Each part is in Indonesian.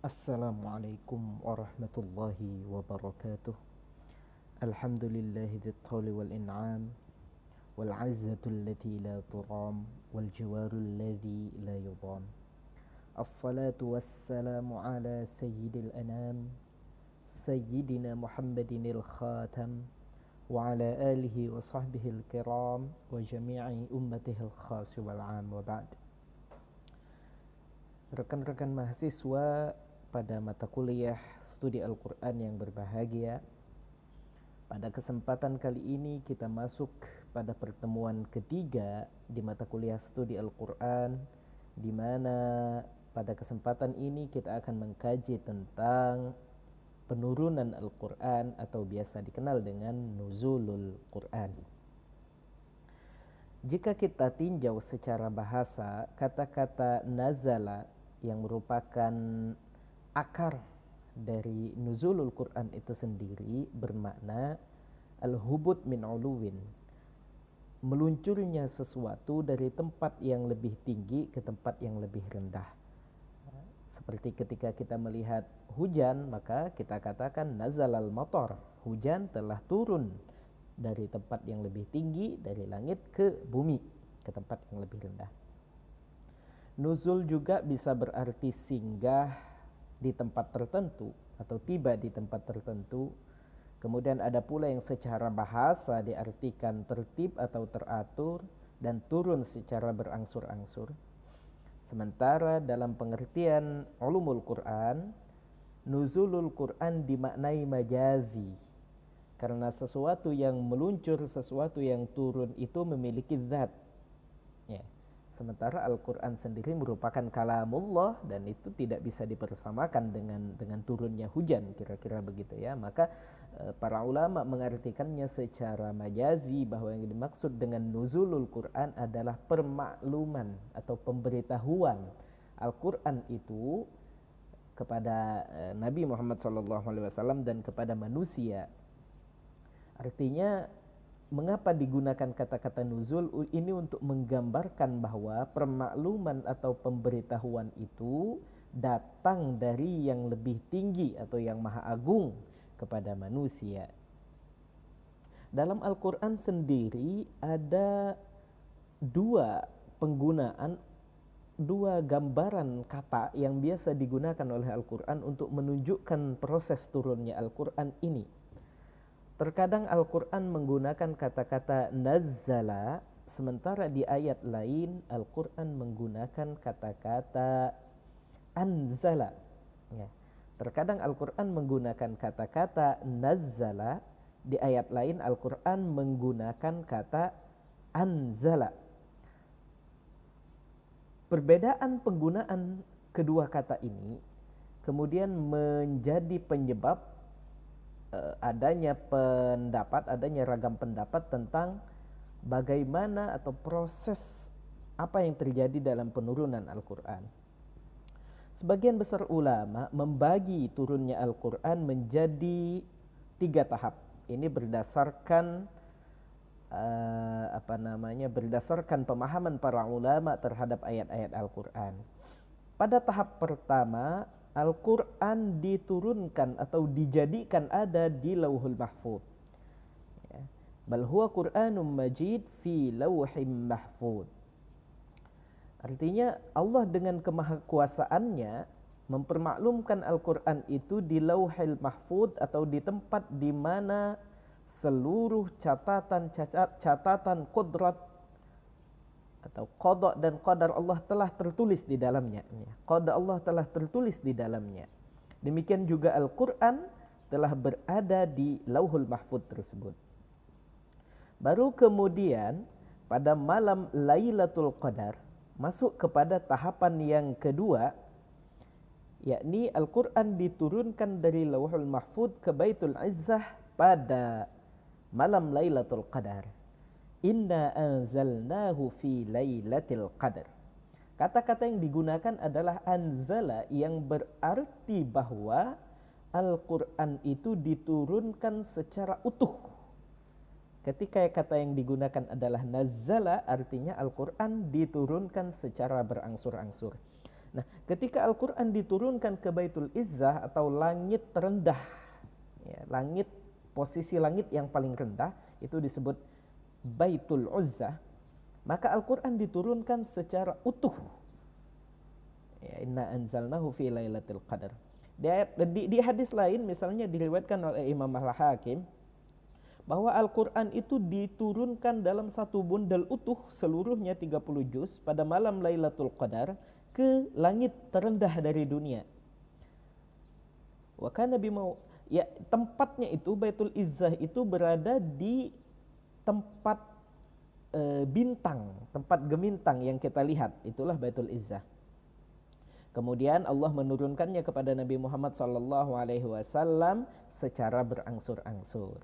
Assalamualaikum warahmatullahi wabarakatuh. Alhamdulillahi dzil tawli wal in'am wal 'izzatu allati la turam wal jawaru alladhi la yudam. Assalatu wassalamu ala sayyidil anam sayyidina Muhammadinil khatam wa ala alihi wa sahbihi kiram wa jami'i ummatihil khas wal 'am wa ba'd. Rekan-rekan mahasiswa pada mata kuliah studi Al-Quran yang berbahagia, pada kesempatan kali ini kita masuk pada pertemuan ketiga di mata kuliah studi Al-Quran, di mana pada kesempatan ini kita akan mengkaji tentang penurunan Al-Quran atau biasa dikenal dengan nuzulul Quran. Jika kita tinjau secara bahasa, kata-kata nazala yang merupakan akar dari nuzulul Quran itu sendiri bermakna al-hubut min uluwin, meluncurnya sesuatu dari tempat yang lebih tinggi ke tempat yang lebih rendah. Seperti ketika kita melihat hujan, maka kita katakan nazalal matar, hujan telah turun dari tempat yang lebih tinggi, dari langit ke bumi, ke tempat yang lebih rendah. Nuzul juga bisa berarti singgah di tempat tertentu atau tiba di tempat tertentu. Kemudian ada pula yang secara bahasa diartikan tertib atau teratur dan turun secara berangsur-angsur. Sementara dalam pengertian ulumul Quran, nuzulul Quran dimaknai majazi, karena sesuatu yang meluncur, sesuatu yang turun itu memiliki zat. Ya. Sementara Al-Quran sendiri merupakan kalamullah dan itu tidak bisa dipersamakan dengan turunnya hujan, kira-kira begitu ya. Maka para ulama mengartikannya secara majazi bahwa yang dimaksud dengan nuzulul Quran adalah permakluman atau pemberitahuan Al-Quran itu kepada Nabi Muhammad SAW dan kepada manusia. Artinya mengapa digunakan kata-kata nuzul ini untuk menggambarkan bahwa permakluman atau pemberitahuan itu datang dari yang lebih tinggi atau yang maha agung kepada manusia. Dalam Al-Quran sendiri ada dua gambaran kata yang biasa digunakan oleh Al-Quran untuk menunjukkan proses turunnya Al-Quran ini. Terkadang Al-Quran menggunakan kata-kata nazzala, sementara di ayat lain Al-Quran menggunakan kata-kata anzala. Ya. Terkadang Al-Quran menggunakan kata-kata nazzala, di ayat lain Al-Quran menggunakan kata anzala. Perbedaan penggunaan kedua kata ini kemudian menjadi penyebab adanya ragam pendapat tentang bagaimana atau proses apa yang terjadi dalam penurunan Al-Quran. Sebagian besar ulama membagi turunnya Al-Quran menjadi 3 tahap. Ini berdasarkan berdasarkan pemahaman para ulama terhadap ayat-ayat Al-Quran. Pada tahap pertama, Al-Quran diturunkan atau dijadikan ada di Lauhul Mahfuz. Ya. Bal huwa Qur'anun Majid fi Lauhim Mahfuz. Artinya Allah dengan kemahakuasaannya mempermaklumkan Al-Quran itu di Lauhil Mahfuz atau di tempat di mana seluruh catatan qudrat atau qada dan qadar Allah telah tertulis di dalamnya. Qada Allah telah tertulis di dalamnya. Demikian juga Al-Quran telah berada di Lauhul Mahfuz tersebut. Baru kemudian pada malam Lailatul Qadar masuk kepada tahapan yang kedua, yakni Al-Quran diturunkan dari Lauhul Mahfuz ke Baitul Izzah pada malam Lailatul Qadar. Inna anzalnahu fi lailatul qadar. Kata-kata yang digunakan adalah anzala yang berarti bahwa Al-Quran itu diturunkan secara utuh. Ketika kata yang digunakan adalah nazzala, artinya Al-Quran diturunkan secara berangsur-angsur. Nah, ketika Al-Quran diturunkan ke Baitul Izzah atau langit terendah, ya, posisi langit yang paling rendah, itu disebut Baitul Uzzah, maka Al-Quran diturunkan secara utuh. Ya, inna anzalnahu fi lailatul qadar. Di hadis lain, misalnya diriwayatkan oleh Imam Al-Hakim, bahwa Al-Quran itu diturunkan dalam satu bundel utuh seluruhnya 30 juz pada malam Lailatul Qadar ke langit terendah dari dunia. Wa kana bima, ya, tempatnya itu Baitul Izzah itu berada di tempat bintang, tempat gemintang yang kita lihat, itulah Baitul Izzah. Kemudian Allah menurunkannya kepada Nabi Muhammad SAW secara berangsur-angsur.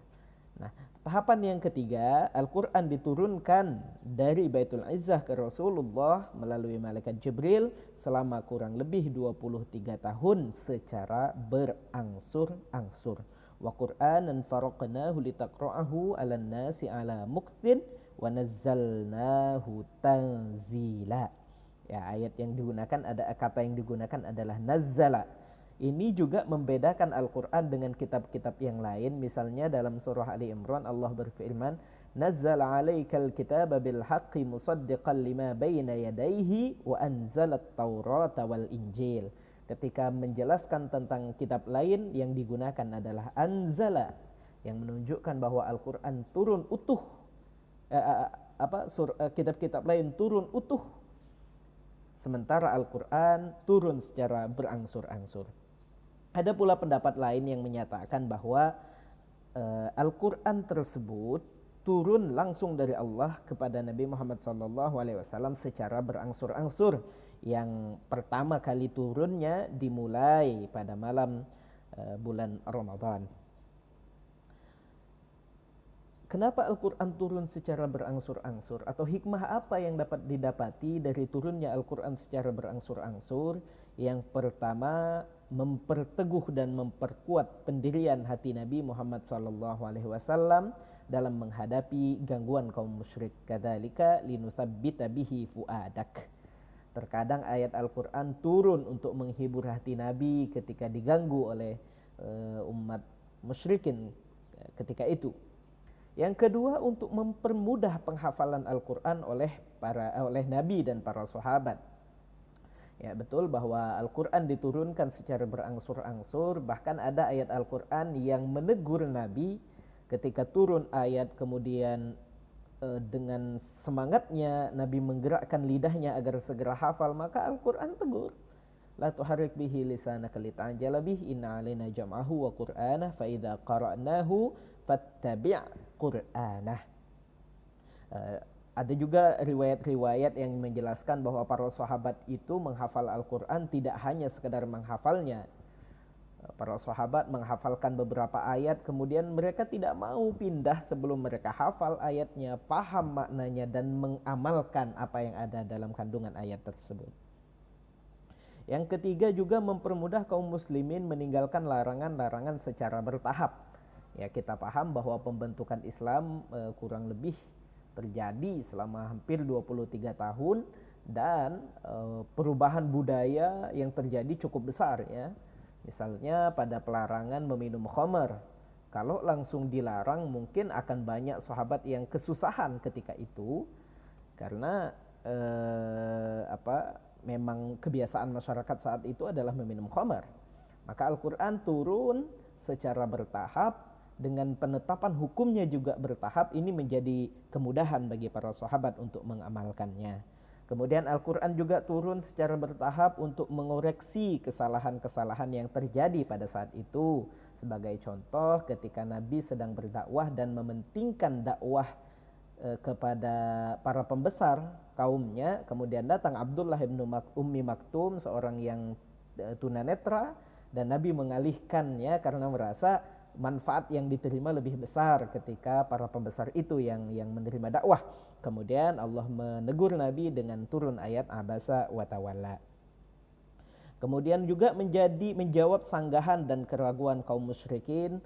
Nah, tahapan yang ketiga, Al-Quran diturunkan dari Baitul Izzah ke Rasulullah melalui malaikat Jibril selama kurang lebih 23 tahun secara berangsur-angsur. Wa Qur'anan faraqnahu litaqra'ahu 'alan nasi 'ala mukthin wa nazzalnahu tanzila. Ya, ayat yang digunakan, kata yang digunakan adalah nazzala. Ini juga membedakan Al-Quran dengan kitab-kitab yang lain. Misalnya dalam surah Ali Imran Allah berfirman, nazzala 'alaikal kitaba bil haqqi musaddiqan lima baina yadayhi wa anzalat taurata wal injil. Ketika menjelaskan tentang kitab lain, yang digunakan adalah anzala, yang menunjukkan bahwa Al-Quran turun utuh. Kitab-kitab lain turun utuh, sementara Al-Quran turun secara berangsur-angsur. Ada pula pendapat lain yang menyatakan bahwa Al-Quran tersebut turun langsung dari Allah kepada Nabi Muhammad SAW secara berangsur-angsur. Yang pertama kali turunnya dimulai pada malam bulan Ramadan. Kenapa Al-Quran turun secara berangsur-angsur? Atau hikmah apa yang dapat didapati dari turunnya Al-Quran secara berangsur-angsur? Yang pertama, memperteguh dan memperkuat pendirian hati Nabi Muhammad SAW dalam menghadapi gangguan kaum musyrik. Kadzalika linutsabbita bihi fuadak. Terkadang ayat Al-Quran turun untuk menghibur hati Nabi ketika diganggu oleh umat musyrikin ketika itu. Yang kedua, untuk mempermudah penghafalan Al-Quran oleh Nabi dan para sahabat. Ya, betul bahwa Al-Quran diturunkan secara berangsur-angsur. Bahkan ada ayat Al-Quran yang menegur Nabi ketika turun ayat, kemudian dengan semangatnya Nabi menggerakkan lidahnya agar segera hafal, maka Al-Quran tegur. La tuharrik bihi lisanaka lita'jala bihi inna alaina jam'ahu wa qur'anah fa idza qara'nahu fattabi' qur'anah. Ada juga riwayat-riwayat yang menjelaskan bahwa para sahabat itu menghafal Al-Quran tidak hanya sekedar menghafalnya. Para sahabat menghafalkan beberapa ayat, kemudian mereka tidak mau pindah sebelum mereka hafal ayatnya, paham maknanya, dan mengamalkan apa yang ada dalam kandungan ayat tersebut. Yang ketiga, juga mempermudah kaum muslimin meninggalkan larangan-larangan secara bertahap. Ya, kita paham bahwa pembentukan Islam kurang lebih terjadi selama hampir 23 tahun, dan perubahan budaya yang terjadi cukup besar, ya. Misalnya pada pelarangan meminum khamar. Kalau langsung dilarang, mungkin akan banyak sahabat yang kesusahan ketika itu, karena memang kebiasaan masyarakat saat itu adalah meminum khamar. Maka Al-Quran turun secara bertahap, dengan penetapan hukumnya juga bertahap. Ini menjadi kemudahan bagi para sahabat untuk mengamalkannya. Kemudian Al-Quran juga turun secara bertahap untuk mengoreksi kesalahan-kesalahan yang terjadi pada saat itu. Sebagai contoh, ketika Nabi sedang berdakwah dan mementingkan dakwah kepada para pembesar kaumnya, kemudian datang Abdullah bin Ummi Maktum, seorang yang tunanetra, dan Nabi mengalihkannya karena merasa manfaat yang diterima lebih besar ketika para pembesar itu yang menerima dakwah. Kemudian Allah menegur Nabi dengan turun ayat Abasa wa Tawalla. Kemudian juga menjawab sanggahan dan keraguan kaum musyrikin.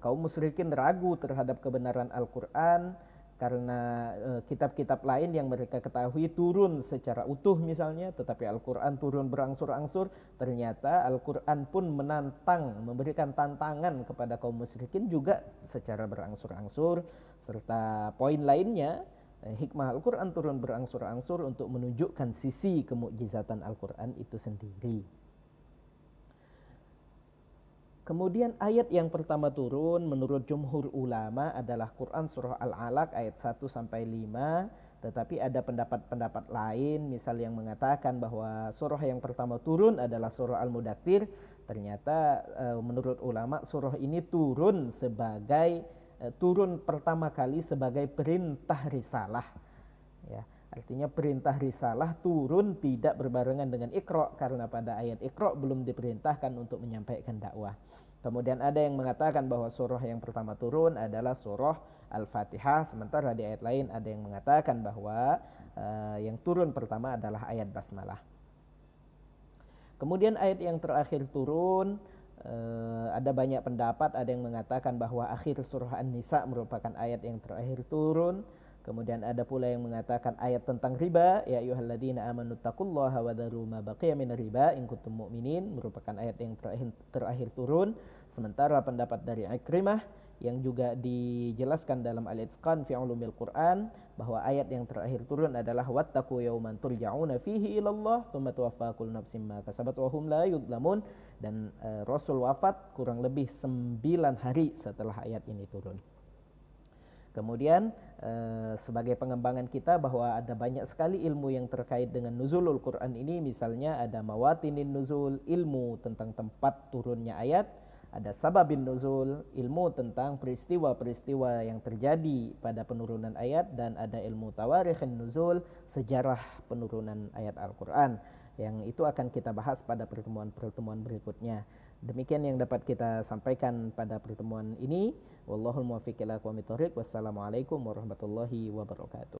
Kaum musyrikin ragu terhadap kebenaran Al-Quran karena kitab-kitab lain yang mereka ketahui turun secara utuh misalnya, tetapi Al-Quran turun berangsur-angsur. Ternyata Al-Quran pun menantang, memberikan tantangan kepada kaum musyrikin juga secara berangsur-angsur. Serta poin lainnya, hikmah Al-Quran turun berangsur-angsur untuk menunjukkan sisi kemukjizatan Al-Quran itu sendiri. Kemudian ayat yang pertama turun menurut jumhur ulama adalah Quran surah Al-Alaq ayat 1 sampai 5, tetapi ada pendapat-pendapat lain misal yang mengatakan bahwa surah yang pertama turun adalah surah Al-Mudaththir. Ternyata menurut ulama surah ini turun sebagai turun pertama kali sebagai perintah risalah. Ya, artinya perintah risalah turun tidak berbarengan dengan Iqra, karena pada ayat Iqra belum diperintahkan untuk menyampaikan dakwah. Kemudian ada yang mengatakan bahwa surah yang pertama turun adalah surah Al-Fatihah, sementara di ayat lain ada yang mengatakan bahwa yang turun pertama adalah ayat Basmalah. Kemudian ayat yang terakhir turun, ada banyak pendapat, ada yang mengatakan bahwa akhir surah An-Nisa merupakan ayat yang terakhir turun. Kemudian ada pula yang mengatakan ayat tentang riba, ya ayyuhalladzina amanu taqullaha wa dharu ma baqiya minar riba in kuntum mu'minin, merupakan ayat yang terakhir turun. Sementara pendapat dari Ikrimah yang juga dijelaskan dalam Al-Itqan fi Ulumil Quran bahwa ayat yang terakhir turun adalah wattaqu yawman turja'una fihi ilallah tsumma tuwaffa kullu nafsin ma kasabat wa hum la yudlamun, dan Rasul wafat kurang lebih 9 hari setelah ayat ini turun. Kemudian sebagai pengembangan kita bahwa ada banyak sekali ilmu yang terkait dengan nuzulul Quran ini. Misalnya ada mawatinin nuzul, ilmu tentang tempat turunnya ayat. Ada sababin nuzul, ilmu tentang peristiwa-peristiwa yang terjadi pada penurunan ayat. Dan ada ilmu tawarikhin nuzul, sejarah penurunan ayat Al-Quran. Yang itu akan kita bahas pada pertemuan-pertemuan berikutnya. Demikian yang dapat kita sampaikan pada pertemuan ini. Wallahul muwaffiq ila aqwamit thoriq. Wassalamualaikum warahmatullahi wabarakatuh.